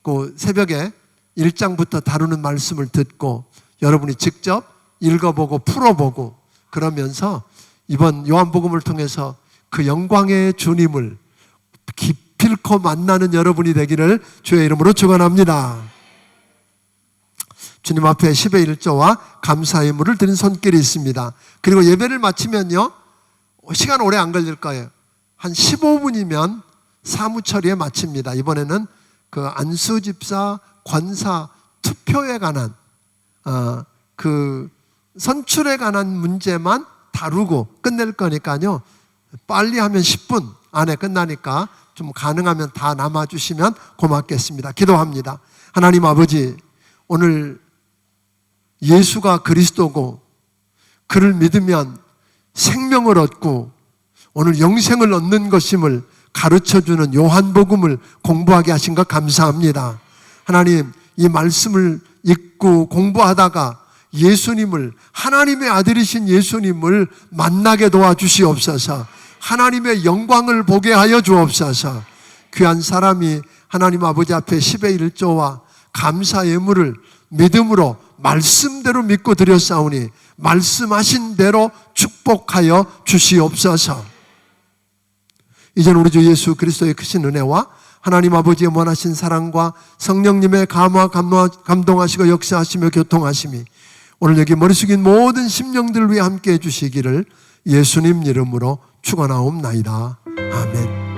그 새벽에 1장부터 다루는 말씀을 듣고 여러분이 직접 읽어보고 풀어보고 그러면서 이번 요한복음을 통해서 그 영광의 주님을 기필코 만나는 여러분이 되기를 주의 이름으로 축원합니다. 주님 앞에 10의 1조와 감사의 물을 드린 손길이 있습니다. 그리고 예배를 마치면요, 시간 오래 안 걸릴 거예요. 한 15분이면 사무처리에 마칩니다. 이번에는 그 안수집사 권사 투표에 관한 그 선출에 관한 문제만 다루고 끝낼 거니까요, 빨리 하면 10분 안에 끝나니까 좀 가능하면 다 남아주시면 고맙겠습니다. 기도합니다. 하나님 아버지, 오늘 예수가 그리스도고 그를 믿으면 생명을 얻고 오늘 영생을 얻는 것임을 가르쳐주는 요한복음을 공부하게 하신 것 감사합니다. 하나님, 이 말씀을 읽고 공부하다가 예수님을, 하나님의 아들이신 예수님을 만나게 도와주시옵소서. 하나님의 영광을 보게 하여 주옵소서. 귀한 사람이 하나님 아버지 앞에 10의 1조와 감사 예물을 믿음으로 말씀대로 믿고 드렸사오니 말씀하신 대로 축복하여 주시옵소서. 이제는 우리 주 예수 그리스도의 크신 은혜와 하나님 아버지의 원하신 사랑과 성령님의 감동하시고 역사하시며 교통하심이 오늘 여기 머리 숙인 모든 심령들 위해 함께 해주시기를 예수님 이름으로 축원하옵나이다. 아멘.